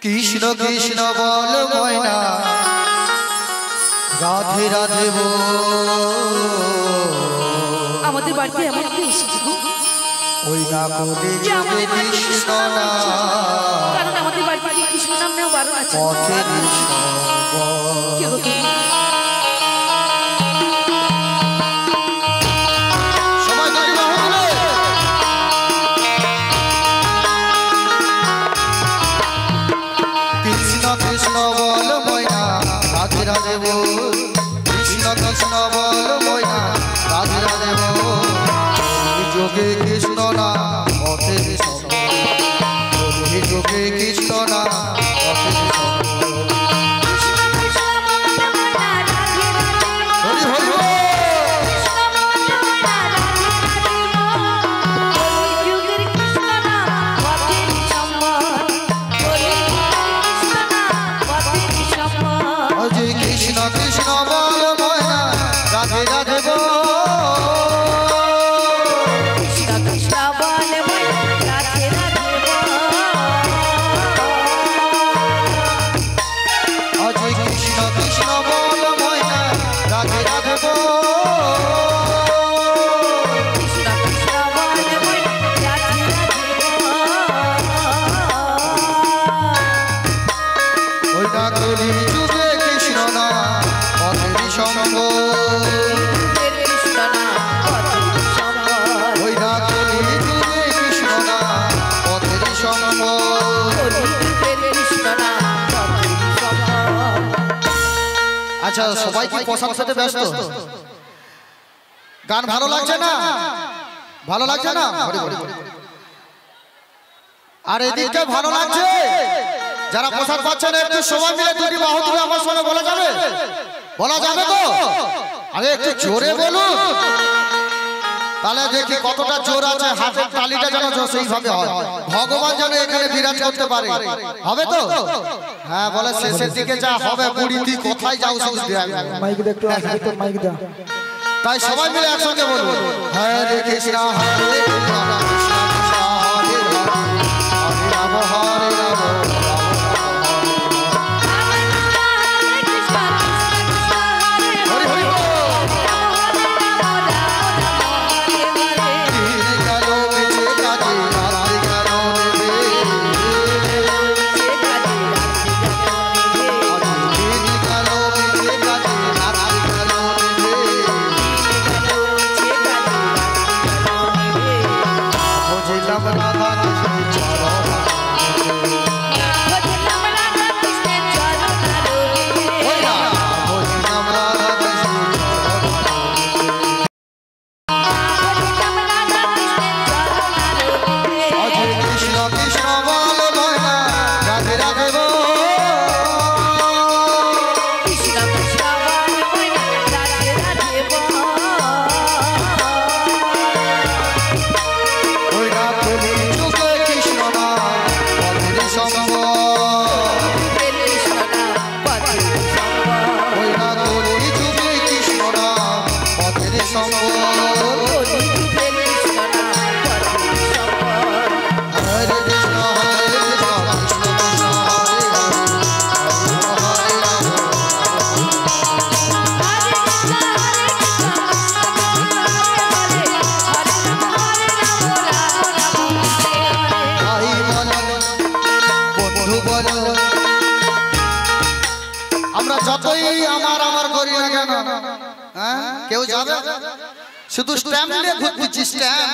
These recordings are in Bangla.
কৃষ্ণ কৃষ্ণ বল ময়না রাধে রাধে আমাদের বাড়িতে এমন কি এসেছে গো? ওই না বলে যাবে কৃষ্ণ না, কারণ আমাদের বাড়িতে কৃষ্ণ নাম নেওয়া বারণ আছে। পথে কৃষ্ণ কে গো তুমি? সবাই গাড়ি বাহনে কৃষ্ণ কৃষ্ণ বল ময়না রাধে রাধে বল, কৃষ্ণ কৃষ্ণ বল ময়না রাধে রাধে বল, যোগে কৃষ্ণ না পথে কৃষ্ণ, যোগে কৃষ্ণ না পথে কৃষ্ণ। হরি হরি বল। অজয় কৃষ্ণ কৃষ্ণ বল ময়না রাধে রাধে বল, অজয় কৃষ্ণ কৃষ্ণ বল ময়না রাধে রাধে বল, ওই না কলি যুগে কৃষ্ণ না পথের সঙ্গ, ওই না কলি যুগে কৃষ্ণ না পথের সঙ্গ। আচ্ছা সবাই কি পোশাক সাথে ব্যস্ত? গান ভালো লাগছে না? ভালো লাগছে না? আর এদিকটা ভালো লাগছে? যারা পোশাক পাচ্ছেন একটু সবাই মিলে দুটি বাহু তুলে আমার সঙ্গে বলা যাবে? বলা যাবে তো? আরে একটু জোরে বলুন, তাহলে দেখি কতটা জোর আছে, হাতের তালিটা যেন সেইভাবে হয়, ভগবান যেন এখানে বিরাজ করতে পারে। হবে তো? হ্যাঁ বলে শেষের দিকে যা হবে বুড়িটি কোথায় যাও সবুজ দেয়া মাইক দে একটু আসবে তো মাইক দে। তাই সবাই মিলে একসঙ্গে বলবো হরে কৃষ্ণ হরে কৃষ্ণ কৃষ্ণ কৃষ্ণ হরে রাম হরে রাম হরে হরি বল। দিন গেল বেঁচে কাজে রাত্রি গেল নেবে, দিন গেল বেঁচে কাজে রাত্রি গেল নেবে, বুঝলাম রাধা কৃষ্ণ চরণ ওই না, বুঝলাম রাধা কৃষ্ণ চরণ। অজয় কৃষ্ণ কৃষ্ণ বল ময়না রাধে রাধে বল, ওই না কলি যুগে কৃষ্ণ না পথের সঙ্গ, ওই না কলি যুগে কৃষ্ণ না পথের সঙ্গ। হরে কৃষ্ণ হরে কৃষ্ণ কৃষ্ণ কৃষ্ণ হরে হরে হরে রাম ভাই বল বন্ধু বল, আমরা যতই আমার আমার করি না কেন, হ্যাঁ কেউ যাবে শুধু স্ট্যাম্প নিয়ে ঘুরছি, স্ট্যাম্প,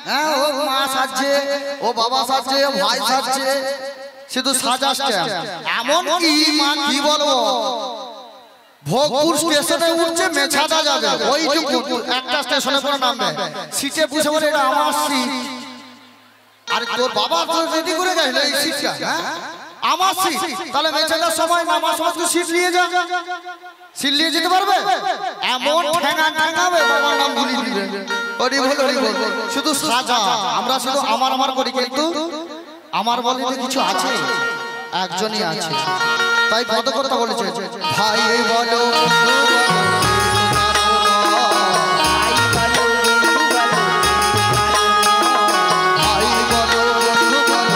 হ্যাঁ ও মা সাজছে, ও বাবা সাজছে, ও ভাই সাজছে, শুধু সাজা স্ট্যাম্প। এমন কি মা কি বলবো, ভোগপুর স্টেশনে উঠছে মেছাদা যাবে, ওইটুকু একটা স্টেশনে পরে নামবে, সিটে বসে বলে এটা আমার সিট। আর তোর বাবা তো রেডি করে গেল এই সিটটা, হ্যাঁ আমার সিট, তাহলে মেছাদার সময় নামার সময় তুই সিট নিয়ে যা, সিট নিয়ে যেতে পারবে? এমন ঠ্যাঙা ঠ্যাঙাবে বাবার নাম ভুলি দিবে। হরি বল হরি বল, শুধু সাজা, আমরা শুধু আমার আমার করি, কিন্তু আমার বলতে কিছু আছে, একজনই আছে। তাই কত কথা বলেছে, ভাই বলো বন্ধু বলো,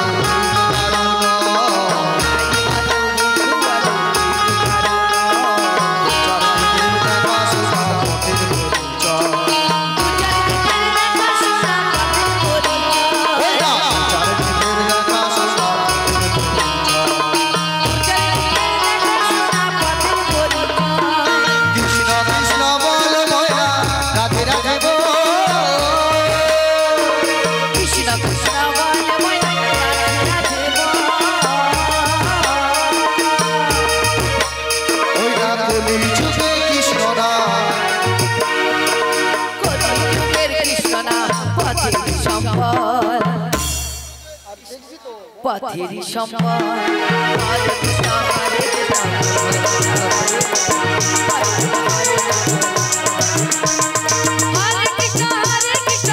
পথেরই সম্পদ হরে কৃষ্ণ হরে কৃষ্ণ হরে কৃষ্ণ হরে কৃষ্ণ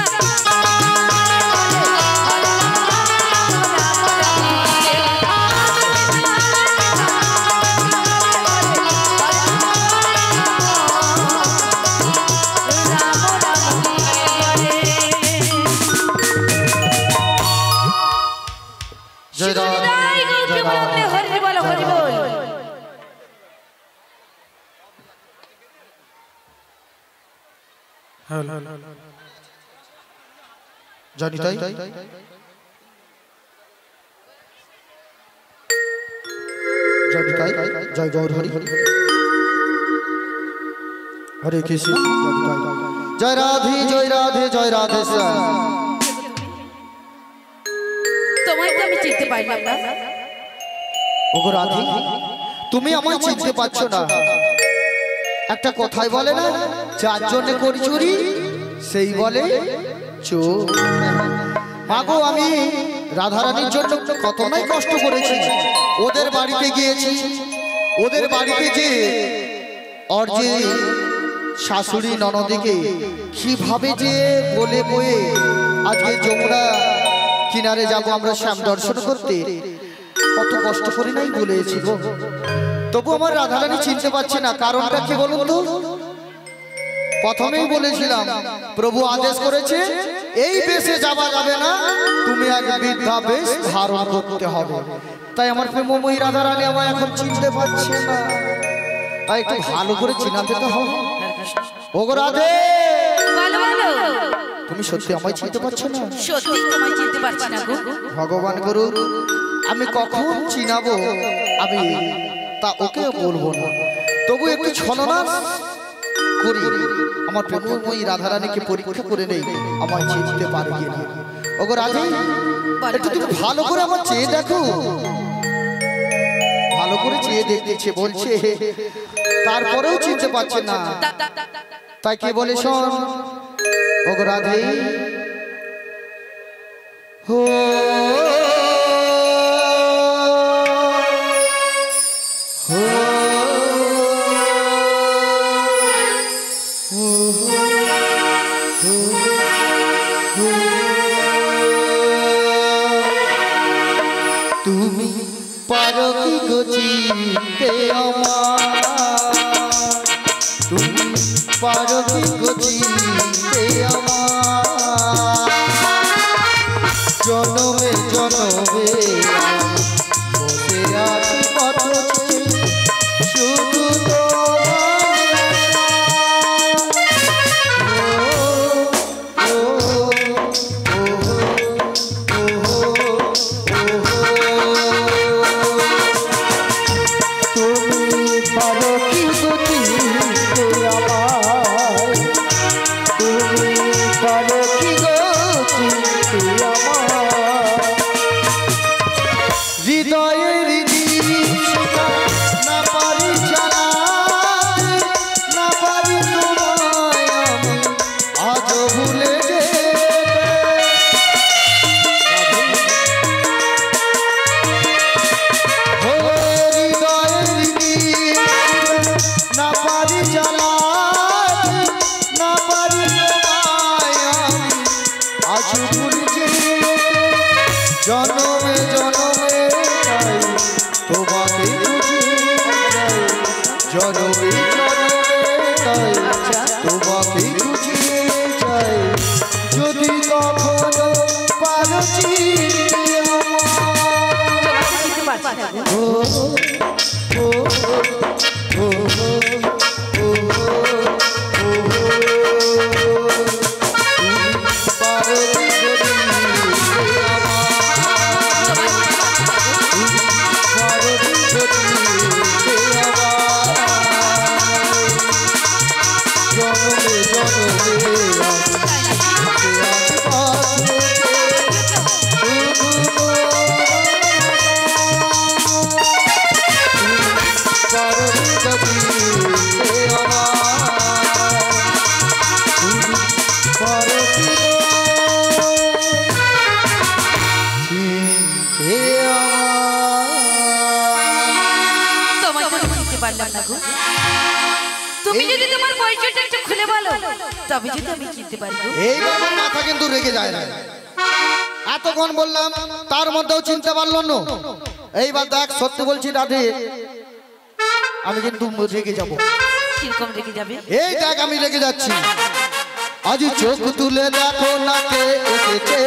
জয় রাধে হরি বল হরি বল। জানি তাই জানি তাই জয় গৌর হরি হরে কৃষ্ণ জয় রাধে জয় রাধে জয় রাধে শ্যাম। তোমায় তো আমি চিনতে পারলাম না। ওগো রাধে তুমি আমায় চিনতে পারছো না। একটা কথাই বলে না, যার জন্য করি চুরি সেই বলে চোর। মাগো আমি রাধারানীর জন্য কত নাই কষ্ট করেছি। ওদের বাড়িতে গিয়েছি, ওদের বাড়িতে যে ওর যে শাশুড়ি ননদিকে কিভাবে যে বলে বয়ে আজকে যমুনা কিনারে যাব আমরা শ্যাম দর্শন করতে, কত কষ্ট করে নাই বলেছি গো। তবু আমার রাধারানী চিনতে পারছে না। কারণটা কি বলুন তো? প্রথমেই বলেছিলাম প্রভু আদেশ করেছে এই বেশে যাওয়া যাবে না, তুমি এক বৃদ্ধা বেশ ধারণ করতে হবে। তাই আমার প্রেমময়ী রাধারানী আমায় এখন চিনতে পারছে না। তাই একটু ভালো করে চিনাতে তো হবে। ওগো রাধে বলো বলো, তুমি সত্যি আমায় চিনতে পারছো না? সত্যি তোমায় চিনতে পারছি না গো। ভগবান গুরু আমি কখন চিনাবো আমি তা ওকে বলবো না। তবু একটু ছলনা করি, আমার প্রেমময়ী রাধারানীকে পরীক্ষা করে নেই আমায় চিনতে পারে কিনা। ওগো রাধে একটু তুমি ভালো করে আমার চেয়ে দেখো। ভালো করে চেয়ে দেখতেছে, বলছে তারপরেও চিনতে পারছে না। তাই কে বলে শোন ওগো রাধে হো তুমি পারো কি গো চিনতে আমার, তুমি পারো কি গো চিনতে আমার, জনমে জনমে বসে আছি পথ শুধু জনমে জনমে তাই তোমাকে খুঁজে যাই, জনমে জনমে তাই তোমাকে খুঁজে যাই, যদি কখনো পারো চিনতে পারলাম না গো। তুমি যদি তোমার পরিচয়টা একটু খুলে বলো তবে যদি আমি চিনতে পারি গো। এই বাবার মাথা কিন্তু রেগে যায় না, এতক্ষণ বললাম তার মধ্যেও চিনতে পারলো না। এইবার দেখ সত্যি বলছি রাধে, আমি কিন্তু রেগে যাব। কিরকম রেগে যাবে? এই দেখ আমি রেগে যাচ্ছি। আজ চোখ তুলে দেখো না কে এসেছে।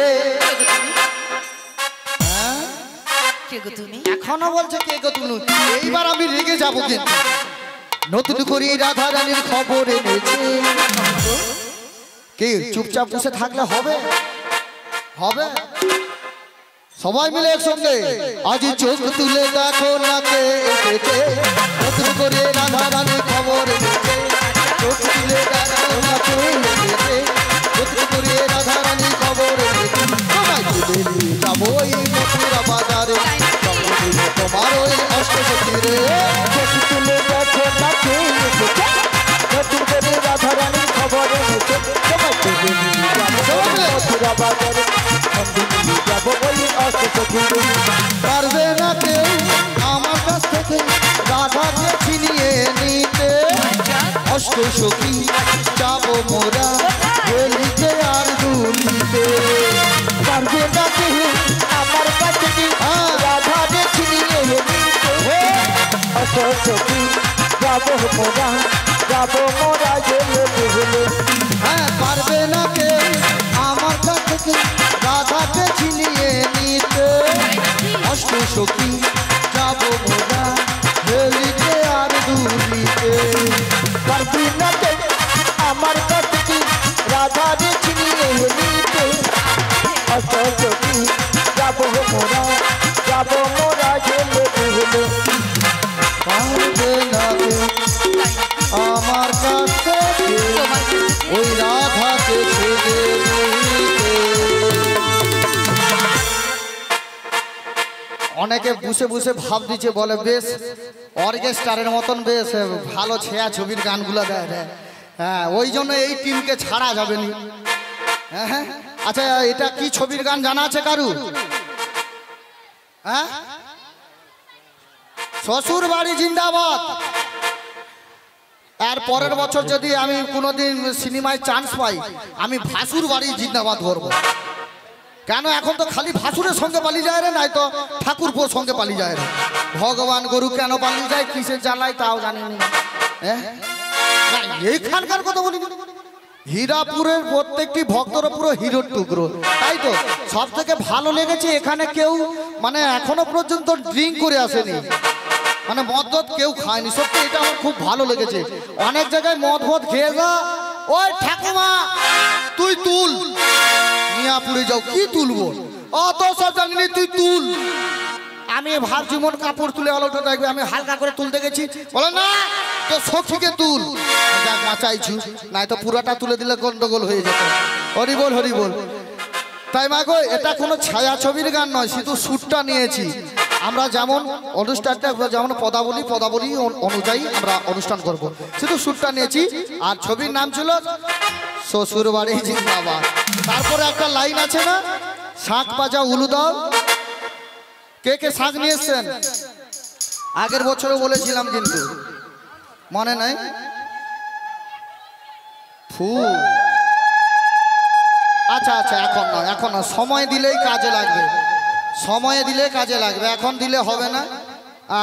কে গো তুমি? এখনো বলছে কে গো তুমি। এইবার আমি রেগে যাব কিন্তু। নতুন করে রাধা রানীর খবর এনেছে। কি চুপচাপ বসে থাকলে হবে? হবে? সবাই মিলে একসঙ্গে আজ চোখ তুলে দেখো না কে এসেছে। নতুন করে রাধা রানীর খবর এনেছে। চোখ তুলে দেখো না কে এসেছে। নতুন করে রাধা রানীর খবর এনেছে। সবাই তুলে নিয়ে যাবো এই মথুরা বাজারে। তোমার ওই অষ্টসখীরে চোখ তুলে দেখো না কে এসেছে। নতুন করে রাধা রানীর খবর এনেছে। সবাই তুলে নিয়ে যাবো মথুরা বাজারে। যাবো ওই অষ্টসখীরে। পারবে না কেউ আমার কাছ থেকে রাধাকে ছিনিয়ে নিতে। অষ্টসখী যাবো মোরা গলিতে আর দুলিতে। পারবে না কেউ আমার কাছ থেকে রাধাকে ছিনিয়ে নিতে। অষ্টসখী যাবো মোরা, যাবো মোরা গেলে গেলে। হ্যাঁ পারবে না কেউ আমার কাছ থেকে রাধাকে ছিনিয়ে নিতে। অষ্টসখী যাবো মোরা গলিতে আর দুলিতে। পারবি না কেউ আমার কাছ থেকে রাধাকে ছিনিয়ে নিতে। অষ্টসখী যাবো মোরা, যাবো মোরা গেলে গেলে। পারবে না কেউ আমার কাছ থেকে ওই রাধাকে ছেড়ে নিতে। অনেকে বসে বসে ভাব দিচ্ছে, বলে বেশ অর্কেস্ট্রারের মতন বেশ ভালো ছেয়া ছবির গানগুলো দেয় রে। হ্যাঁ ওই জন্য এই টিমকে ছাড়া যাবে না। হ্যাঁ হ্যাঁ আচ্ছা এটা কি ছবির গান জানা আছে কারু? হ্যাঁ শ্বশুর বাড়ি জিন্দাবাদ। আর পরের বছর যদি আমি কোনোদিন সিনেমায় চান্স পাই আমি ভাসুর বাড়ি জিন্দাবাদ করবো। কেন এখন তো খালি ভাসুরের সঙ্গে পালিয়ে যায় রে, নাই তো ঠাকুরপোর সঙ্গে পালিয়ে যায় রে। ভগবান গরু কেন পালিয়ে যায় কিসের জ্বালায় তাও জানি না। এইখানকার কথা বলি, হীরাপুরের প্রত্যেকটি ভক্তরা পুরো হিরোর টুকরো, তাই তো সব থেকে ভালো লেগেছে এখানে কেউ মানে এখনো পর্যন্ত ড্রিঙ্ক করে আসেনি, মানে মদ কেউ খায়নি। সত্যি এটা আমার খুব ভালো লেগেছে। অনেক জায়গায় মদ খেয়ে যা, ওই ঠাকুমা তুই তুল, মিয়াপুরে যাও কি তুলবো অত সব জানিনি, তুই তুল। আমি ভাবছি মন কাপড় তুলে আলোটা দেখবে, আমি হালকা করে তুলতে গেছি, বলে না তো সখীকে তুল। চাইছু নাই তো পুরাটা তুলে দিলে গন্ডগোল হয়ে যেত। হরি বল হরি বল। তাই মা গো এটা কোনো ছায়াছবির গান নয়, শুধু সুরটা নিয়েছি। আমরা যেমন অনুষ্ঠানটা যেমন পদাবলী অনুযায়ী আমরা অনুষ্ঠান করব, শুধু সুরটা নিয়েছি। আর ছবির নাম ছিল শ্বশুর বাড়ি জিন্দাবাদ। তারপরে একটা লাইন আছে না, শাঁখ বাজা উলু দাও। কে কে শাঁখ নিয়ে এসছেন? আগের বছরও বলেছিলাম কিন্তু মনে নাই। ফু আচ্ছা আচ্ছা এখন না, এখন না, সময় দিলেই কাজে লাগবে, সময়ে দিলে কাজে লাগবে, এখন দিলে হবে না।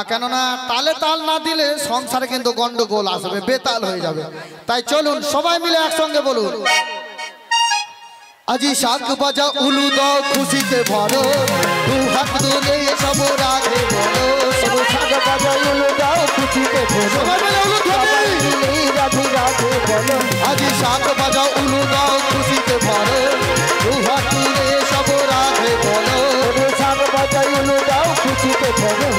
কেননা তালে তাল না দিলে সংসারে কিন্তু গন্ডগোল আসবে, বেতাল হয়ে যাবে। তাই চলুন সবাই মিলে একসঙ্গে বলুন, আজি শাক বাজা উলু দাও খুশিতে ভরো, দু হাত তুলে সব রাধে বলো। সব শাক বাজা উলু দাও খুশিতে ভরো, সবাই মিলে উলু ধরে রাধে রাধে বলো। আজি শাক বাজা উলু দাও খুশিতে ভরো, দু হাত তুলে সব রাধে বলো। শাক বাজা উলু দাও খুশিতে ভরো,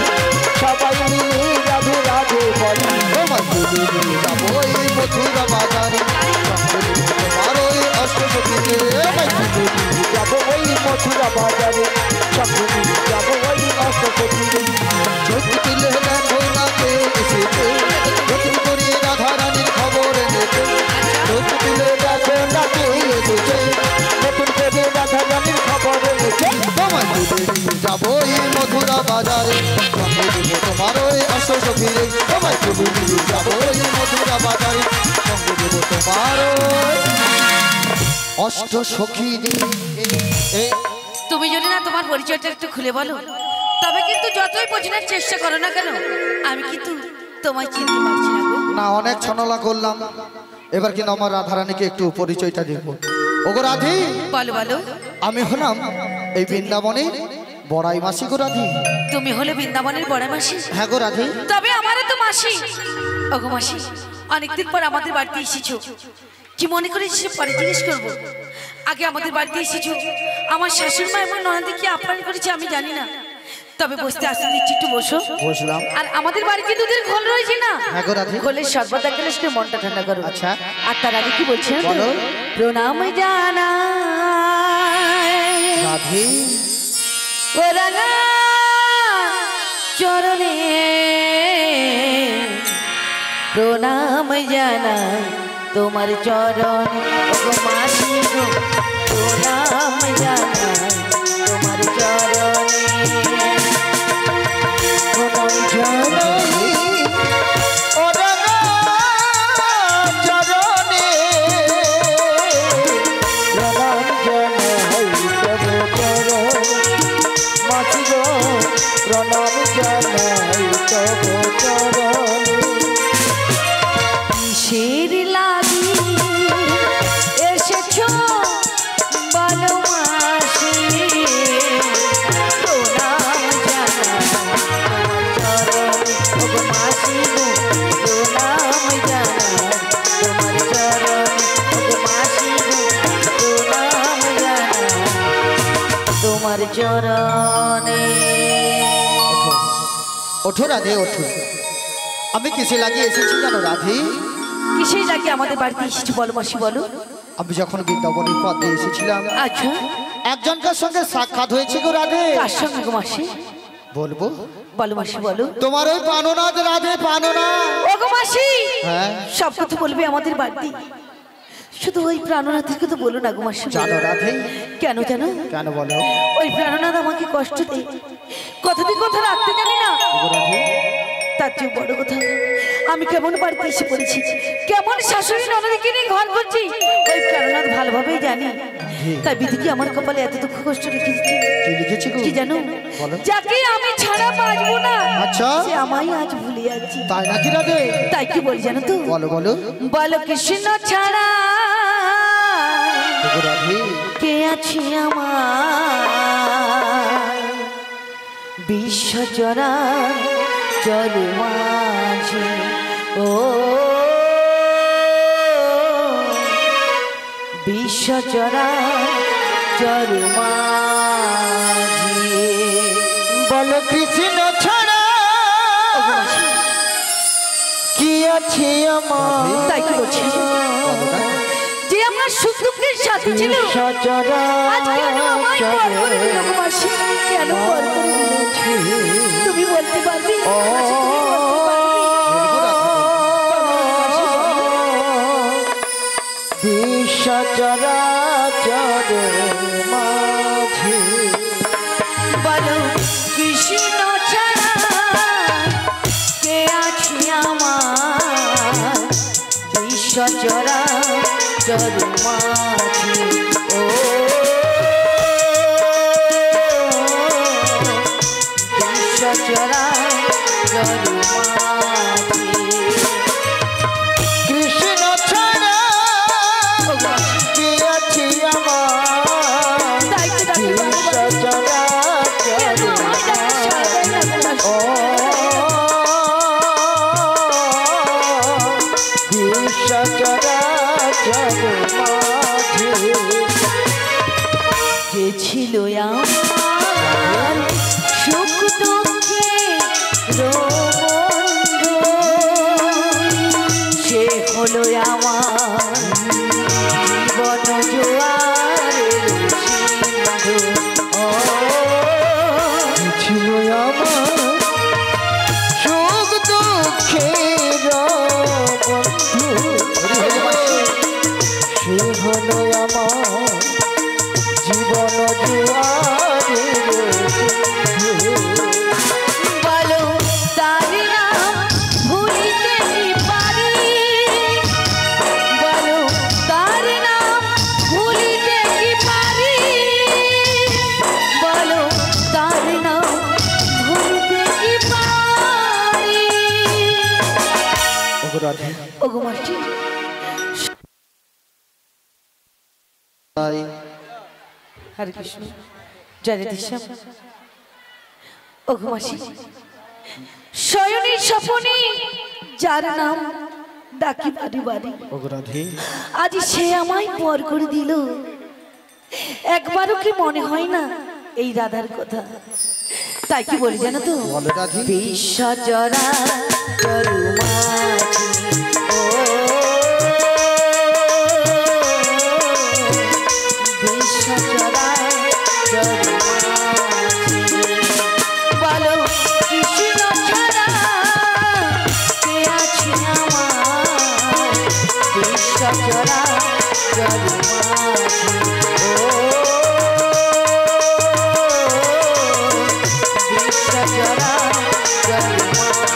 সবাই মিলে রাধে রাধে বলো। যাবো এই মথুরা বাজারে, তোমার ওই অষ্টসখীতে। যাবো ওই মথুরা বাজারে, যাবো ওই অষ্টসখীতে। চোখ তুলে দেখো না কে এসেছে, নতুন করে রাধা রানীর খবর এনেছে। চোখ তুলে দেখো না কে এসেছে, নতুন করে রাধা রানীর খবর এনেছে। তোমার যাবো এই মথুরা বাজারে, তোমার ওই সখী রে সবাই তুলে নিয়ে যাবো ওই মথুরা বাজারে সঙ্গে দেব তোমার অষ্ট সখী রে। তুমি যদি না তোমার পরিচয়টা একটু খুলে বলো, তবে কিন্তু যতই বোঝানোর চেষ্টা করো না কেন আমি কিন্তু তোমায় চিনতে পারছি না গো। না অনেক ছনলা করলাম, এবার কিন্তু আমার রাধারানীকে একটু পরিচয়টা দেব। ওগো রাধি, বলো বলো। আমি হলাম এই বৃন্দাবনে বড়াই মাসি গো রাধি। তুমি হলে বৃন্দাবনের বড় মাসি? হ্যাঁ গো রাধি। তবে আমারও তো মাসি। ওগো মাসি, অনেকদিন পর আমাদের বাড়িতে এসেছো, কি মনে করে এসেছো পরে জিজ্ঞেস করবো। আগে আমাদের বাড়িতে এসেছো, আমার শাশুড়ি মা এবং ননদকে কি আপ্যায়ন করেছে আমি জানি না, তবে বসতে আসতে দিচ্ছি, একটু বসো। বসলাম। আর আমাদের বাড়িতে দুধের ঘোল রয়েছে না? হ্যাঁ গো রাধি। ঘোলের শরবত খেলে সেটা মনটা ঠান্ডা করো। আচ্ছা। আর তার আগে কি বলছেন বলো। প্রণাম জানা রাধি ও রাঙা চরণে প্রণাম জানা তোমার চরণে। ওগো মাসি গো প্রণাম জানা তোমার চরণে। প্রণাম জানাই ও রাঙা চরণে, প্রণাম জানাই তব চরণ। মাসি গো প্রণাম জানাই তব চরণ। কিসের লাগি এসেছো বলো মাসি, প্রণাম জানা তোমার চরণে। ওগো মাসি গো প্রণাম জানা তোমার চরণে। ওগো মাসি গো প্রণাম জানা তোমার চরণে। ওঠো রাধে ওঠো। আমি কিসে লাগিয়ে এসেছি জানো রাধি? কিসের লাগি আমাদের বাড়িতে এসেছো বলো মাসি বলো। আমি যখন বৃন্দাবনের পথে এসেছিলাম আচ্ছা, একজনকার সঙ্গে সাক্ষাৎ হয়েছে গো রাধে। কার সঙ্গে গো মাসি? বলবো? বলো মাসি বলো। তোমার ওই পাননাথ রাধে পাননা। ওগো মাসি, হ্যাঁ সব কথা বলবে আমাদের বাড়িতে, শুধু ওই প্রাণনাথের কথা বলো না গো মাসি। জানো রাধে? কেন জানো? কেন বলো? ওই প্রাণনাথ আমাকে কষ্ট দেয়, কথা দিয়ে কথা রাখতে জানি না। ওগো রাধে, তার চেয়ে বড় কথা, আমি কেমন বাড়িতে এসে পড়েছি, কেমন শাশুড়ি ননদকে নিয়ে ঘর করছি, ওই প্রাণনাথ ভালোভাবেই জানি। তাই বিধি কি আমার কপালে এত দুঃখ কষ্ট লিখে দিচ্ছে। কি লিখেছি গো? কি জানো? বলো। যাকে আমি ছাড়া বাঁচবো না, আচ্ছা। সে আমায় আজ ভুলে যাচ্ছি। তাই নাকি রাধে? তাই কি বলি জানো তো? বলো বলো। বলো কৃষ্ণ ছাড়া ওগো রাধে, কে আছে আমার, বিশ্বজরা চল মাঝে। ও বিশ্বজরা চল মাঝে। বল কৃষ্ণ ছাড়া কি আছে আমার? তাই কি বলছি, বলো না। যে আমার সুখ দুঃখের সাথে ছিল, সচরা আজ কেন আমায় পর করে দিল গো মাসি? কেন পর করে দিল? তুমি বলতে পারবে? মাসি, তুমি বিশ্বচরাচর মাঝে বলো কৃষ্ণ ছাড়া কে আছে আমার, বিশ্বচরাচর মাঝে। ও বিশ্বচরাচর মাঝে। কৃষ্ণ ছাড়া কি আছে আমার? তাই তো ডাকি বারবার। বিশ্বচরাচর কেন আমায় ডাকে সাড়া দেয় না গো মাসি? ও বিশ্বচরাচর মাঝে যে ছিল আমার সুখ দুঃখে বন্ধু, সে হলো আমার জীবন জোয়ারের সিন্ধু। ও ছিল আমার সুখ দুঃখের বন্ধু, সে হলো আমার জীবন জুয়ারে রাধে ওগো মাসি হরে কৃষ্ণ জয় রাধেশ্যাম। ওগো মাসি শয়নে স্বপনে যার নাম ডাকি বাড়ি বাড়ি ওগো রাধে আজ সে আমায় পর করে দিল। একবারও কি মনে হয় না এই রাধার কথা? তাই কি বলি জানো তো, বলো রাধে। বিশ্বজরা তরুমাঝি ও বিশ্বজরা তরুমাঝি বলো কৃষ্ণ ছাড়া কে আছে আমার? বিশ্বজরা তরুমাঝি ও বিশ্বজরা তরুমাঝি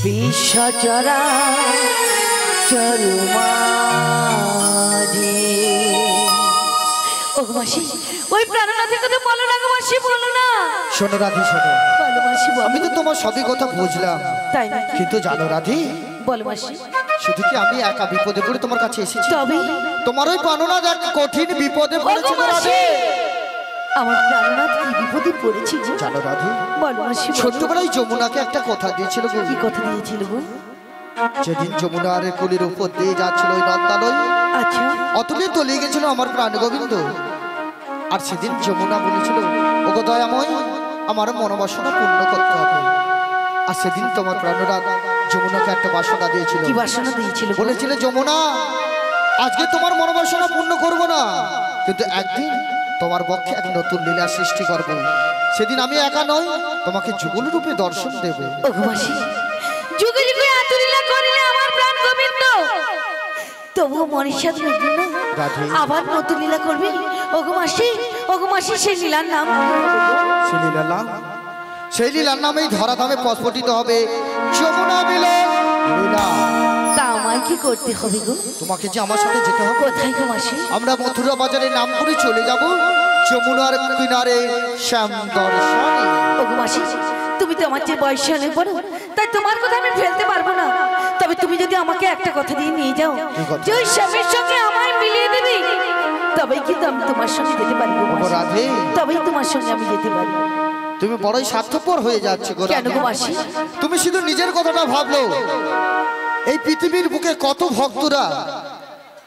বিশ্বজরা চরুমাঝি। ওগো মাসি ওই প্রাণনাথের কথা বলো না গো মাসি, বলো না। শোনো রাধে শোনো, বলো মাসি বলো। আমি তো তোমার সবই কথা বুঝলাম, তাই না? কিন্তু জানো রাধে, বলো মাসি। শুধু কি আমি একা বিপদে পড়ে তোমার কাছে এসেছি? তবে তোমার ওই প্রাণনাথ এক কঠিন বিপদে ওগো পড়েছিল মাসি রাধে। আমার প্রাণনাথ কি বিপদে পড়েছি গো? জানো রাধে, বলো মাসি বলো। ছোট্টবেলায় যমুনাকে একটা কথা দিয়েছিল গো। কি কথা দিয়েছিল গো? যেদিন যমুনার কুলির উপর দিয়ে যাচ্ছিল ওই নন্দালয়, আচ্ছা অতলে তলিয়ে গেছিল আমার প্রাণ গোবিন্দ। আর সেদিন যমুনা বলেছিল, ওগো দয়াময়, আমার মনোবাসনা পূর্ণ করতে হবে। আর সেদিন তোমার প্রাণনাথ যমুনাকে একটা বাসনা দিয়েছিল। কি বাসনা দিয়েছিল গো? বলেছিল, যমুনা আজকে তোমার মনোবাসনা পূর্ণ করব না, কিন্তু একদিন তোমার পক্ষে এক নতুন লীলা সৃষ্টি করব। সেদিন আমি একা নই, তোমাকে যুগল রূপে দর্শন দেব। ওগো মাসি যুগে যুগে এত লীলা করিলে আমার প্রাণ গোবিন্দ, তবুও মনের সাথে মিটবে না। রাধে। আবার নতুন লীলা করবে? ওগো মাসি, ওগো মাসি সেই লীলার নাম সেই লীলা, সেই লীলার নামেই ধরাধামে প্রস্ফুটিত হবে যমুনা মিলন লীলা। তা আমায় কি করতে হবে গো? তোমাকে যে আমার সাথে যেতে হবে। কোথায় গো মাসি? আমরা মথুরা বাজারে নাম করে চলে যাব যমুনার কিনারে শ্যাম দর্শনে। ওগো মাসি তুমি তো আমার যে বয়স অনেক বড়, তাই তোমার কথা আমি ফেলতে পারবো না। তবে তুমি যদি আমাকে একটা কথা দিয়ে নিয়ে যাও, যে ওই স্বামীর সঙ্গে আমায় মিলিয়ে দেবে, তবেই কিন্তু আমি তোমার সঙ্গে যেতে পারবো ওগো রাধে, তবেই তোমার সঙ্গে আমি যেতে পারবো। তুমি বড়ই স্বার্থপর হয়ে যাচ্ছে গো কেন রাধে। গো মাসি? তুমি শুধু নিজের কথাটা ভাবলো, এই পৃথিবীর বুকে কত ভক্তরা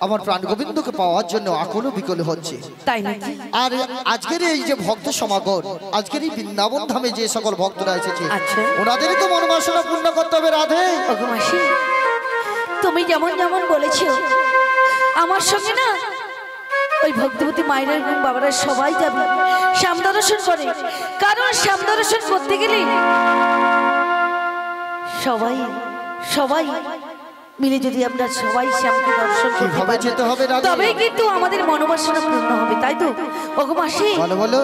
আমার প্রাণ গোবিন্দকে পাওয়ার জন্য আকুল বিকল হচ্ছে। তাই নাকি? আর আজকের এই যে ভক্ত সমাগম, আজকের এই বৃন্দাবন ধামে যে সকল ভক্তরা এসেছে, আচ্ছা। ওনাদেরই তো মনোবাসনা পূর্ণ করতে হবে রাধে। ওগো মাসি তুমি যেমন যেমন বলেছো, আমার সঙ্গে না ওই ভক্তবতী মায়েরা এবং বাবারা সবাই যাবে শ্যাম দর্শন করে। কারণ শ্যাম দর্শন করতে গেলে সবাই সবাই মিলে যদি আমরা সবাই শ্যামকে দর্শন করতে কিভাবে পারি, যেতে হবে রাধে? তবেই কিন্তু আমাদের মনোবাসনা পূর্ণ হবে, তাই তো? ওগো মাসি বলো বলো,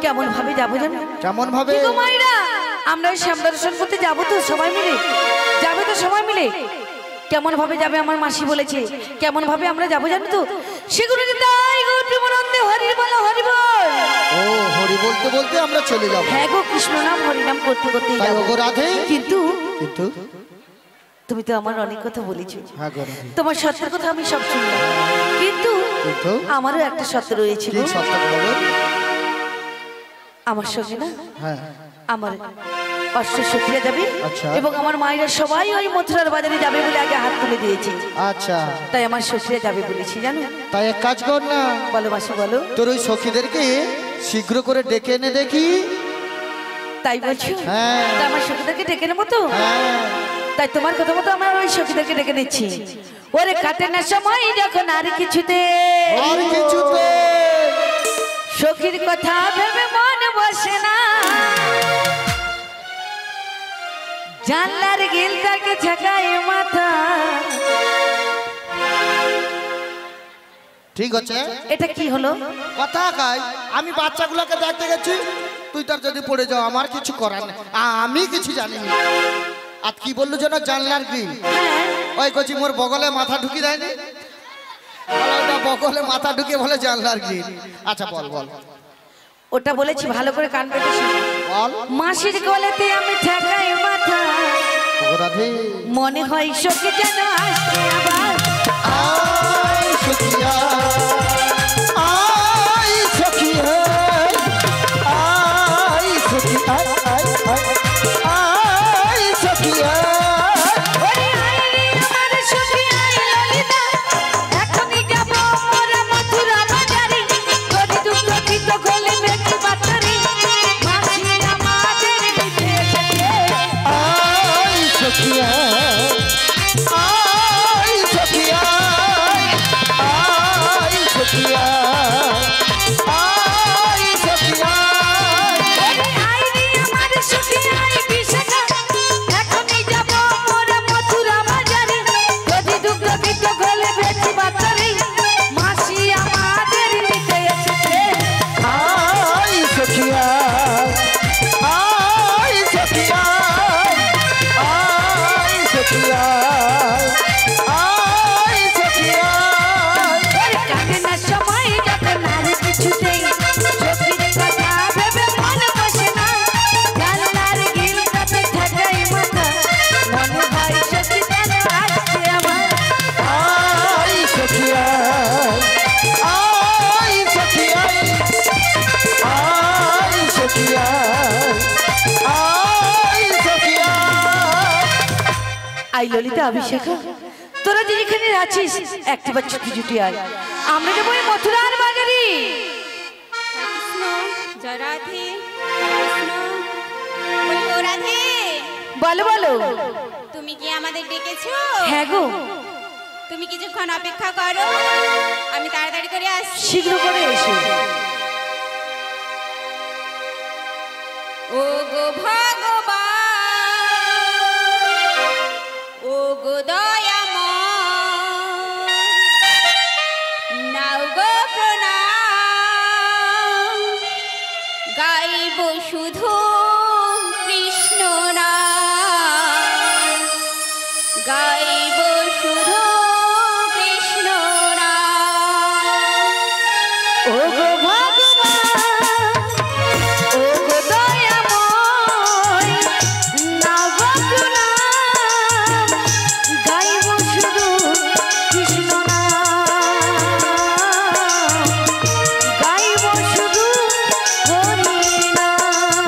কেমন ভাবে যাবো জানো? কেমন ভাবে? কি গো মায়েরা, আমরা ওই শ্যাম দর্শন করতে যাবো তো সবাই মিলে? যাবে তো সবাই মিলে? কেমন ভাবে যাবে আমার মাসি বলেছে, কেমন ভাবে আমরা যাবো জানো তো? সেগুলো তাই গো প্রেমানন্দে হরি বল হরি বল। ও হরি বলতে বলতে আমরা চলে যাব। হ্যাঁ গো, কৃষ্ণ নাম হরি নাম করতে করতে তাই ওগো রাধে। কিন্তু কিন্তু তুমি তো আমার অনেক কথা বলেছো, হ্যাঁ গো রাধে। তোমার সত্যের কথা আমি সব শুনলাম, কিন্তু কিন্তু আমারও একটা সত্য রয়েছে কি গো। সত্য বলো? আমার সঙ্গে না হ্যাঁ আমার অষ্ট সখীরা যাবে, আচ্ছা। এবং আমার মায়েরা সবাই ওই মথুরার বাজারে যাবে বলে আগে হাত তুলে দিয়েছে। আচ্ছা, তাই আমার সখীরা যাবে বলেছি জানো। তাই এক কাজ কর না, বলো মাসি বলো। তোর ওই সখীদেরকে শীঘ্র করে ডেকে এনে দেখি। তাই বলছো? হ্যাঁ। তা আমার সখীদেরকে ডেকে নেবো তো? হ্যাঁ, তাই তোমার কথা মতো আমরা ওই সখীদেরকে ডেকে নিচ্ছি। ওরে কাটে না সময় যখন আর কিছুতে, আর কিছুতে সখীর কথা ভেবে মনে বসে না, জানলার গিলটাকে ঝাঁকায় মাথা। ঠিক আছে। এটা কি হলো? কথা কাই, আমি বাচ্চাগুলোকে দেখতে গেছি, তুই তার যদি পড়ে যাও আমার কিছু করার নেই, আমি কিছু জানি না। আর কি বললো যেন জানলার গ্রিল, ওই কচি মোর বগলে মাথা ঢুকি দেয়নি, বলে ওটা বগলে মাথা ঢুকে বলে জানলার গ্রিল। আচ্ছা বল বল। ওটা বলেছি ভালো করে কান পেতে শুনো। বল মাসির গলেতে আমি ঠেকাই মাথা, ওগো রাধে মনে হয় সখী যেন আসছে আবার। আয় সখিয়া আয় সখিয়া আই সখী আই আই আই আই সখিয়া ওরে আয় রে আমার সখী আয় ললিতা, এখনই যাব মোরা মথুরা বাজারে, গরি দুঃখ গীত গলে বেঁচে বাতারে, মাসি আমাদের দিতে এসেছে। আই সখিয়া আই সখিয়া আই সখিয়া আই সখিয়া ওরে আয় রে আমার সখী আয় বিশাখা, এখনই যাব মোরা মথুরা বাজারে, গরি দুঃখ গীত গলে বেঁচে বাতারে, মাসি আমাদের দিতে এসেছে। আই সখিয়া আই সখিয়া আই সখিয়া আই সখিয়া কাটে না সময় যখন আর কিছুতেই সখীর কথা ভেবে মন বসে না, জানলার গিলটাতে ঠেকাই মাথা, মনে হয় সখী যেন আসছে আমার। আই সখিয়া আই সখিয়া আই সখিয়া আই সখিয়া আই ললিতা অভিষেকা, তোরা যেখানে আছিস একটিবার ছুটি ছুটি আয়, আমরা যাবো এই মথুরার বাজারে। কৃষ্ণ জয় রাধে কৃষ্ণ বলি ও রাধে, বলো বলো। তুমি কি আমাদের ডেকেছো? হ্যাঁ গো, তুমি কিছুক্ষণ অপেক্ষা করো, আমি তাড়াতাড়ি করে আসছি। শীঘ্র করে এসো। ও গো ভগবান, ও গো দয়াময়, নাও গো প্রণাম, গাইব শুধু কৃষ্ণ নাম, গাইব শুধু কৃষ্ণ নাম। ও গো ভগবান, ও গো দয়াময়, নাও গো প্রণাম, গাইব শুধু কৃষ্ণ নাম, গাইব শুধু হরি নাম।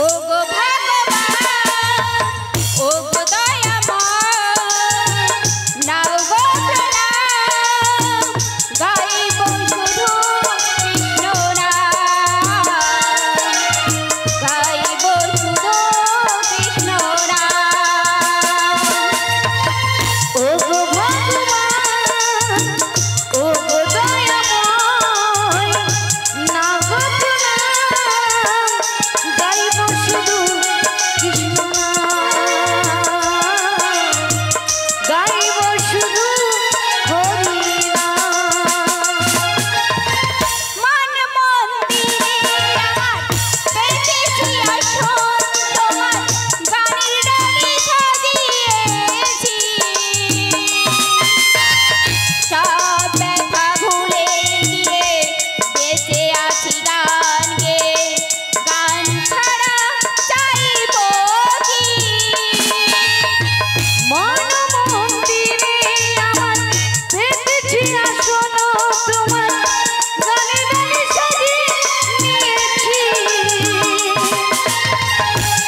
ও গো ভগবান, ও গো দয়াময়, নাও গো প্রণাম, গাইব শুধু কৃষ্ণ নাম, গাইব শুধু কৃষ্ণ নাম। ও গো ভগবান, ও গো দয়াময়, নাও গো প্রণাম, গাইব শুধু কৃষ্ণ নাম, গাইব শুধু হরি নাম। মান মন্দিরে আমার পেতেছি আসন, তোমার গানের ডালে সাজিয়েছি, সব ব্যথা ভুলে গিয়ে বেঁচে আছি গান গেয়ে, গান ছাড়া চাইব কি? মন মন্দিরে আমার পেতেছি আসন, তোমার গানে গানে সাজিয়ে নিয়েছি,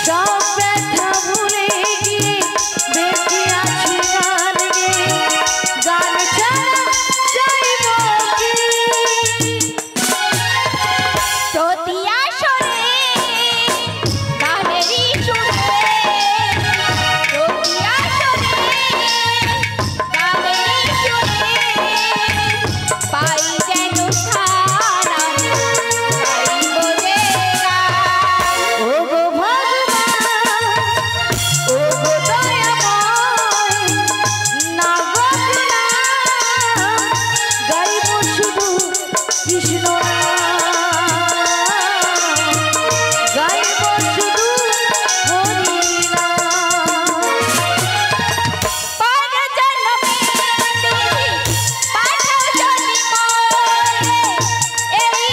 সব ব্যথা ভুলে গিয়ে বেঁচে আছি গান গেয়ে, গান ছাড়া চাইব কি? প্রতি আসরে গানেরই সুরে, প্রতি আসরে গানেরই সুরে, পাই যেন স্থান আমি গাইব যে গান। ও গো ভগবান, ও গো দয়াময়, নাও গো প্রণাম, গাইব শুধু কৃষ্ণ নাম, গাইব শুধু হরি নাম। পর জন্মে দেবী পাঠাও যদি মোরে, এই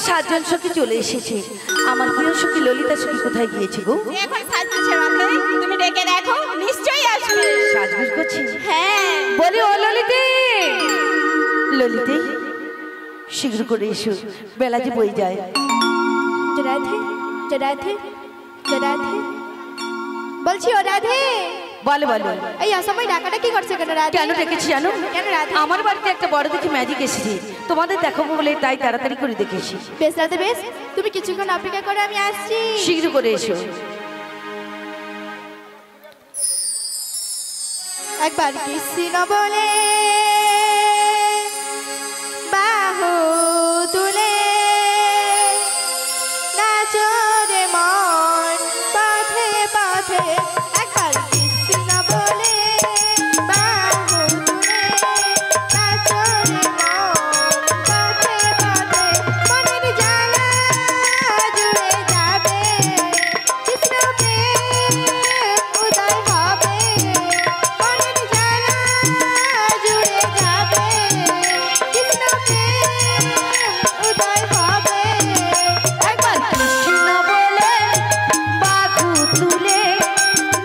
সাতজন সখী চলে এসেছে। আমার প্রিয় সখী ললিতা সখী কোথায় গিয়েছে গো? এখন সাজছে রাধে, তুমি ডেকে দেখো, নিশ্চয়ই আসবে। সাজগোজ করছি। হ্যাঁ, বলি ও ললিতে, ললিতে শীঘ্র করে এসো, বেলা যে বই যায়। রাধে রাধে রাধে বলছি ও রাধে। বলো বলো। এই অসময় ডাকাটা কি করছে কেন রাধে? কেন ডেকেছি জানো? কেন রাধে? আমার বাড়িতে একটা বড় দেখে ম্যাজিক এসেছে, তোমাদের দেখাবো বলে তাই তাড়াতাড়ি করে দেখেছি। বেশ রাধে বেশ, তুমি কিছুক্ষণ অপেক্ষা করে আমি আসছি। শীঘ্র করে এসো। একবার কৃষ্ণ বলে বাহু তুলে নাচো রে মন পথে পথে। একবার কৃষ্ণ বলে বাহু তুলে নাচো রে মন পথে পথে। মনের জ্বালা জুড়ে যাবে, কৃষ্ণ প্রেম উদয় হবে। মনের জ্বালা জুড়ে যাবে, কৃষ্ণ প্রেম উদয় হবে। একবার কৃষ্ণ বলে বাহু তুলে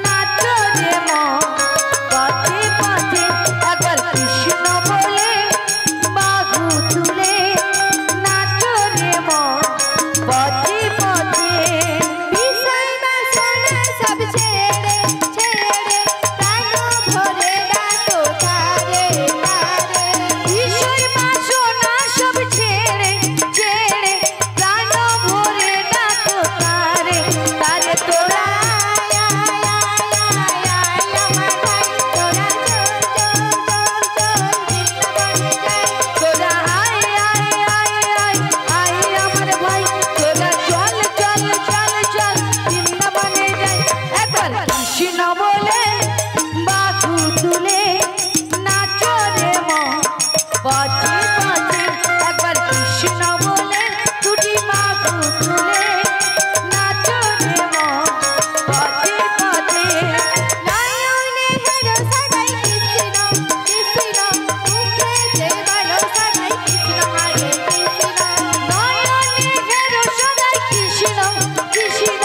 নাচো রে মন পথে পথে। একবার কৃষ্ণ বলে বাহু তুলে নাচো রে মন পথে পথে। বিষয় বাসনা সব ছেড়ে ছেড়ে প্রাণ ভরে ডাকো তারে তারে। বিষয় বাসনা সব ছেড়ে ছেড়ে প্রাণ ভরে ডাকো তারে তারে। তোরা আয় আয় আয় আয় আয় আমার ভাই, তোরা চল চল চল চল বৃন্দাবনে যাই। তোরা আয় আয় আয় আয় আয় আমার ভাই, তোরা চল চল চল চল বৃন্দাবনে যাই। একবার কৃষ্ণ বলে বাহু তুলে নাচো রে মন পথে পথে। একবার কৃষ্ণ বলে দুটি বাহু তুলে নাচো রে মন পথে পথে। নয়নে হেরো সাজাই কৃষ্ণ কৃষ্ণ, মুখেতে বলো সাজাই কৃষ্ণ হরে কৃষ্ণ। নয়নে হেরো সবাই কৃষ্ণ কৃষ্ণ,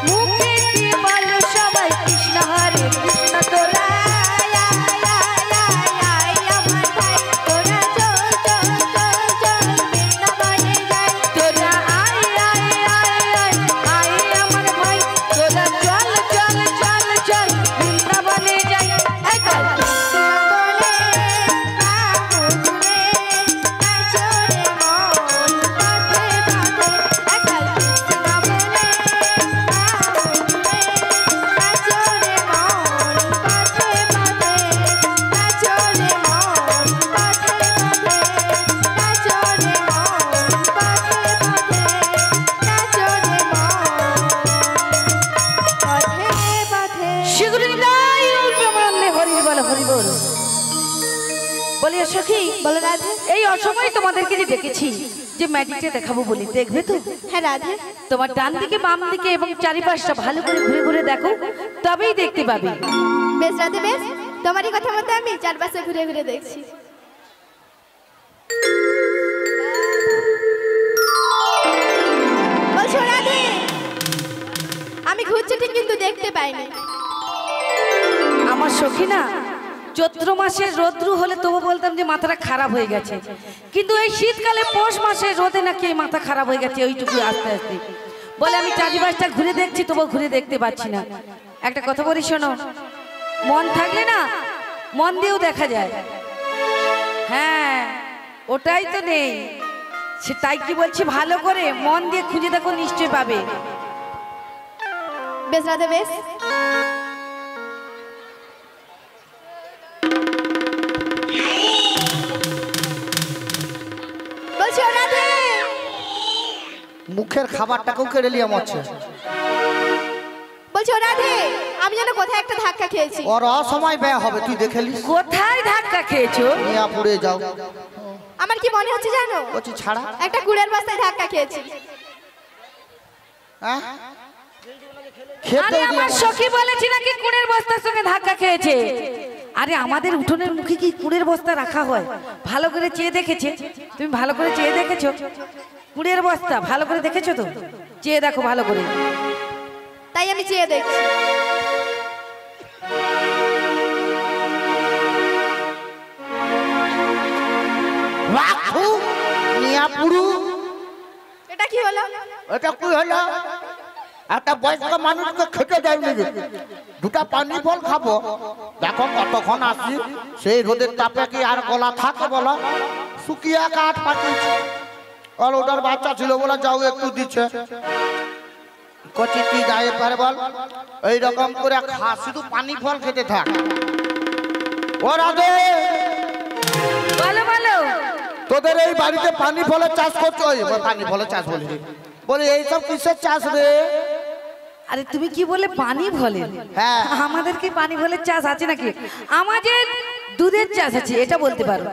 মুখেতে বলো সবাই কৃষ্ণ হরে কৃষ্ণ। তোরা আয় আয় আয় আয় আয় আমার ভাই, তোরা চল চল চল চল বৃন্দাবনে যাই। তোরা আয় আয় আয় আয় আয় আমার ভাই, তোরা চল চল চল চল বৃন্দাবনে যাই। একবার কৃষ্ণ বলে বাহু তুলে নাচো রে মন পথে পথে। একবার কৃষ্ণ বলে বাহু তুলে নাচো রে মন পথে পথে। নাচো রে মন পথে পথে। নাচো রে মন পথে পথে। নাচো রে মন পথে পথে। শীঘ্রই নাই উল্পে হরি বল হরি বল। বলি সখী, বলো রাধে। এই অসময় তোমাদেরকে যে ডেকেছি যে ম্যাজিকটা দেখাবো বলি, দেখবে তো? হ্যাঁ রাধে। তোমার ডান দিকে বাম দিকে এবং চারিপাশটা ভালো করে ঘুরে ঘুরে দেখো, তবেই দেখতে পাবে। বেশ রাধে বেশ, তোমারই কথা মতো আমি চারপাশে ঘুরে ঘুরে দেখছি। বলছো রাধে, আমি ঘুরছি ঠিক কিন্তু দেখতে পাইনি। আমার সখী না, চৈত্র মাসে রোদ্রু হলে তবু বলতাম যে মাথাটা খারাপ হয়ে গেছে, কিন্তু এই শীতকালে পৌষ মাসে রোদে নাকি এই মাথা খারাপ হয়ে গেছে ওইটুকু আস্তে আস্তে। বলে আমি চারিপাশটা ঘুরে দেখছি তবু ঘুরে দেখতে পাচ্ছি না। একটা কথা বলি শোনো, মন থাকলে না মন দিয়েও দেখা যায়। হ্যাঁ ওটাই তো নেই, সে তাই কি বলছি, ভালো করে মন দিয়ে খুঁজে দেখো, নিশ্চয় পাবে। বেশ রাধে বেশ। বলছো রাধে, মুখের খাবারটাকেও কেড়ে নিয়ে মরছে। বলছো রাধে, আমি যেন কোথায় একটা ধাক্কা খেয়েছি। ওর অসময় ব্যয় হবে, তুই দেখে নিস। কোথায় ধাক্কা খেয়েছো? নিয়ে পড়ে যাও। আমার কি মনে হচ্ছে জানো, বলছি ছাড়া। একটা কুড়ের বস্তায় ধাক্কা খেয়েছি। হ্যাঁ আরে খেতে আমার সখী বলেছি নাকি কুড়ের বস্তার সঙ্গে ধাক্কা খেয়েছে। আরে আমাদের উঠোনের মুখে কি কুড়ের বস্তা রাখা হয়? ভালো করে চেয়ে দেখেছে? তুমি ভালো করে চেয়ে দেখেছো? কুড়ের বস্তা ভালো করে দেখেছো তো? চেয়ে দেখো ভালো করে। তাই আমি চেয়ে দেখছি। রাখু নিয়াপুরু এটা কি হলো? এটা কি হলো? একটা বয়স্ক মানুষকে খেতে যায়নি, দুটা পানি ফল খাবো। দেখো কতক্ষণ আসি, সেই রোদের তাপে কি আর গলা থাকে বলো? শুকিয়ে কাঠ পাঠিয়েছি। আর ওটার বাচ্চা ছিল বলে যাও একটু দিচ্ছে। কচি কি যায় পারে বল? এইরকম করে খা, শুধু পানি ফল খেতে থাক। ও রাধে, বলো বলো। তোদের এই বাড়িতে পানি ফলের চাষ করছো? পানি ফলের চাষ বলি, বলে এইসব কিসের চাষ রে? আরে তুমি কি বলে পানি ফলের? হ্যাঁ। আমাদের কি পানি ফলের চাষ আছে নাকি? আমাদের দুধের চাষ আছে, এটা বলতে পারো।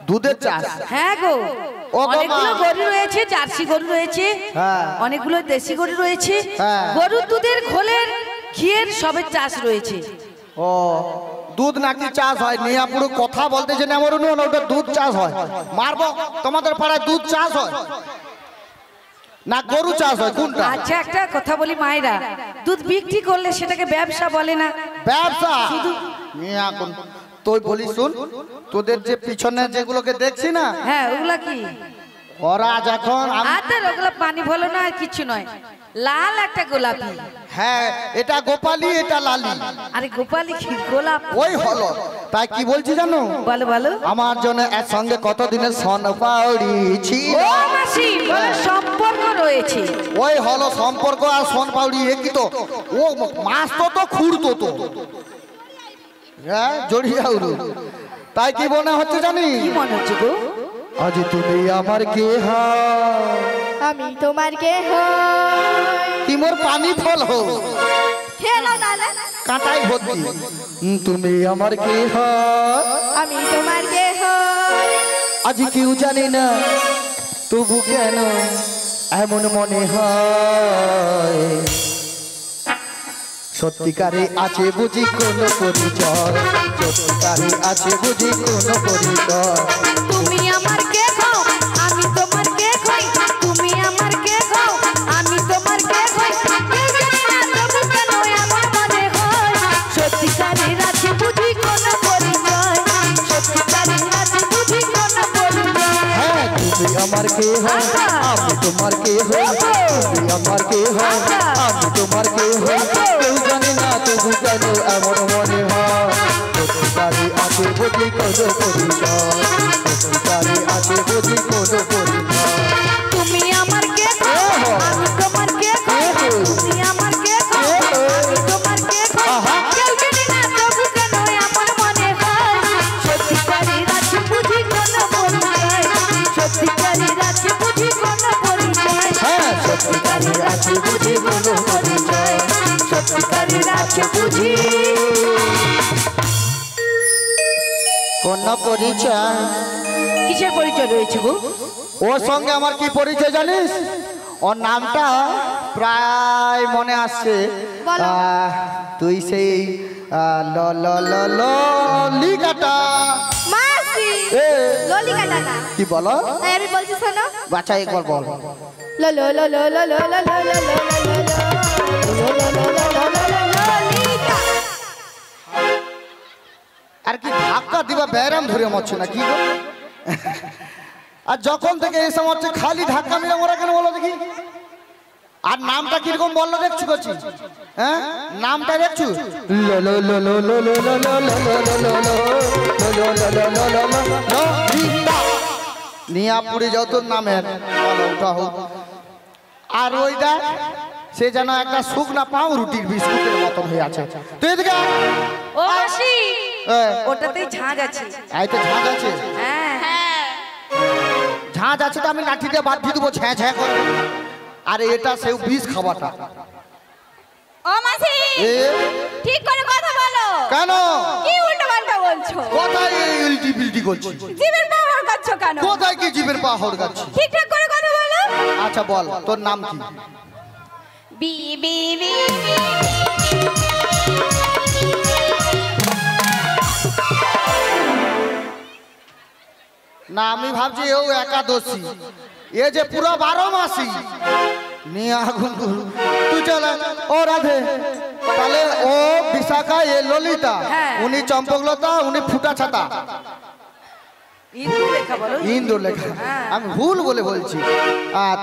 দুধের চাষ? হ্যাঁ গো, ও গো মা। অনেকগুলো গরু রয়েছে, জার্সি গরু রয়েছে, হ্যাঁ। অনেকগুলো দেশি গরু রয়েছে, হ্যাঁ। গরুর দুধের, খোলের, ঘিয়ের সবের চাষ রয়েছে। ও দুধ নাকি চাষ হয়? নিয়াপুরু কথা বলতেছে না, আমার ওটা দুধ চাষ হয়। মারবো, তোমাদের পাড়ায় দুধ চাষ হয় না গরু চাষ হয়? কোনটা? আচ্ছা একটা কথা বলি মায়েরা, দুধ বিক্রি করলে সেটাকে ব্যবসা বলে না। ব্যবসা? নিয়া কোন তুই বলি শুন, তোদের যে পিছনে যেগুলোকে দেখছি না, হ্যাঁ ওগুলা কি? ওরা যখন আদের ওগুলা পানি ফলো না, আর কিছু নয়। লাল একটা গোলাপি। হ্যাঁ, এটা গোপালি, এটা লালি। আরে গোপালি কি গোলাপ? ওই হলো। তাই কি বলছি জানো? বলো বলো। আমার জন্য এর সঙ্গে কতদিনের সন পাউড়ি ছিল। ও মাসি, বলো সম্পর্ক রয়েছে। ওই হলো সম্পর্ক আর সন পাউড়ি একই তো। ও মাছ তো খুঁড়তো তো, হ্যাঁ জড়িয়ে উড়ু। তাই কি মনে হচ্ছে জানি? কি মনে হচ্ছে গো? আজ তুমি আমার কে হও, আমি তোমার কে হই? কি মোর পানি ফল হো, খেলো না না। কাঁটাই ভর্তি। তুমি আমার কে হও, আমি তোমার কে হই? আজ কেউ জানে না, তবু কেন এমন মনে হয়? সত্যিকারে আছে বুঝি কোনো পরিচয়, সত্যিকারে আছে বুঝি কোনো পরিচয়। তুমি আমার কে হও, আমি তোমার কে হই। তুমি আমার কে হও, আমি তোমার কে হই। কেউ জানে না তবু কেন এমন মনে হয়? সত্যিকারের আছে বুঝি কোনো পরিচয়, সত্যিকারের আছে বুঝি কোনো পরিচয়। হ্যাঁ তুমি আমার কে হও, আমি তোমার কে হই। তুমি আমার কে হও, আমি তোমার কে হই। কেউ জানে না তবু কেন এমন মনে হয়? সত্যিকারে আছে বুঝি কোনো পরিচয়, সত্যিকারে আছে বুঝি কোনো পরিচয়। তুমি আমার কে হও, আমি তোমার কে হই। তুমি আমার কে হও, আমি তোমার কে হই। কেউ জানে না তবু কেন এমন মনে হয়? সত্যিকারের আছে বুঝি কোনো পরিচয়, সত্যিকারের আছে বুঝি কোনো পরিচয়। হ্যাঁ সত্যিকারে আছে বুঝি কোনো পরিচয়, সত্যিকারের আছে বুঝি কোন পরিচয়। কিসের পরিচয় রয়েছে গো? ওর সঙ্গে আমার কি পরিচয় জানিস? ওর নামটা প্রায় মনে আসছে। বলো। তুই সেই ললিকাটা। মাসি এ, ললিকাটা না। কি বলো? তাই আমি বলছি শোনো। বাচ্চা একবার বল। লো লো লো লো লো লো লো লো লো লো লো লো লো। লো লো লো লো লো লো লো লো ললিকা। আর কি ধাক্কা দিবা ব্যায়াম ধরে মরছে না কি গো? আর যখন থেকে এসে মরছে খালি ধাক্কা মিলে ওরা কেন বলো দেখি? আর নামটা কিরকম বললো দেখছো করছি? হ্যাঁ নামটা দেখছো? নিয়াপুরি যত নামের ওটা হোক। আর ওই দেখ সে যেন একটা শুকনা পাও রুটির বিস্কুটের মতন হয়ে আছে। তুই এদিকে আয়। ও মাসি, হ্যাঁ, ওটাতেই ঝাঁজ আছে। এই তো ঝাঁজ আছে। হ্যাঁ ঝাঁজ আছে তো আমি লাঠি দিয়ে বাদ দিয়ে দেবো ছ্যাঁ ছ্যাঁ করে। আর এটা সেও বিষ খাওয়াটা। ও মাসি এ ঠিক করে কথা বলো। কেন কি উল্টো পাল্টা বলছো? কোথায় এই উল্টি বিল্টি করছি? জীবের পাহাড় করছো কেন? কোথায় কি জীবের পা হড়কাচ্ছি? ঠিকঠাক করে কথা বলো। আচ্ছা বল তোর নাম কি? বি বি বি না আমি ভাবছি ও একাদশী। এ যে পুরো 12 মাসি নিয়ে আগুন তুই চলে ও রাধে তাহলে ও বিশাখা এ ললিতা হ্যাঁ। উনি চম্পকলতা উনি ফুটা ছাতা ইন্দু লেখা বলো ইন্দুর লেখা আমি ভুল বলে বলছি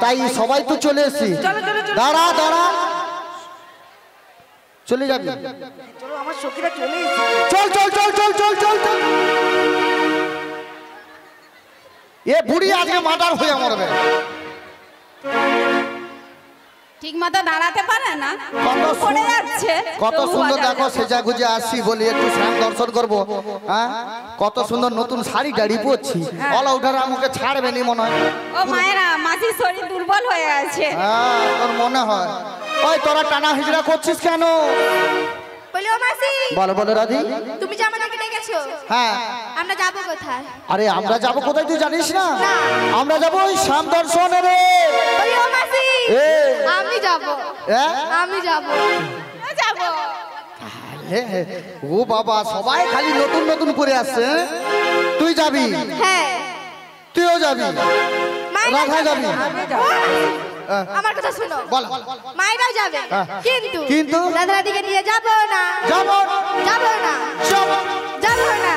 তাই সবাই তো চলে এসছি চলো, চলো, চলো। দাঁড়া দাঁড়া চলে যাবি চলো আমার সখীরা চলে এসেছে চল চল চল চল চল চল চল এ বুড়ি আজকে মার্ডার হয়ে মরবে ঠিক মতো দাঁড়াতে পারে না কত পড়ে সুন্দর- যাচ্ছে কত তবু সুন্দর বাজার দেখো যাচ্ছে। সেজা গুজে আসছি বলি একটু শ্যাম দর্শন করবো হ্যাঁ কত সুন্দর নতুন শাড়ি গাড়ি পরছি অল আউটার আমাকে ছাড়বে নি মনে হয় ও মায়েরা মাসির শরীর দুর্বল হয়ে আছে হ্যাঁ তোর মনে হয় ওই তোরা টানা হিজড়া করছিস কেন বলি ও মাসি বলো বলো রাধি তুমি যে আমাদেরকে ডেকেছো হ্যাঁ আমরা যাবো কোথায়? আরে আমরা যাব কোথায় তুই জানিস না না। আমরা যাব ওই শ্যাম দর্শনে রে বলি ও মাসি এ আমি যাবো হ্যাঁ আমি যাবো যাবো ও বাবা সবাই খালি নতুন নতুন করে আসছে হ্যাঁ? তুই যাবি হ্যাঁ তুইও যাবি মায়েরা রাধা যাবি ও মাসি, হ্যাঁ। আমার কথা শুনো বল মায়েরাও যাবে হ্যাঁ। কিন্তু কিন্তু? রাধারাধিকে নিয়ে যাবো না যাবো যাবো না যাবো যাবো না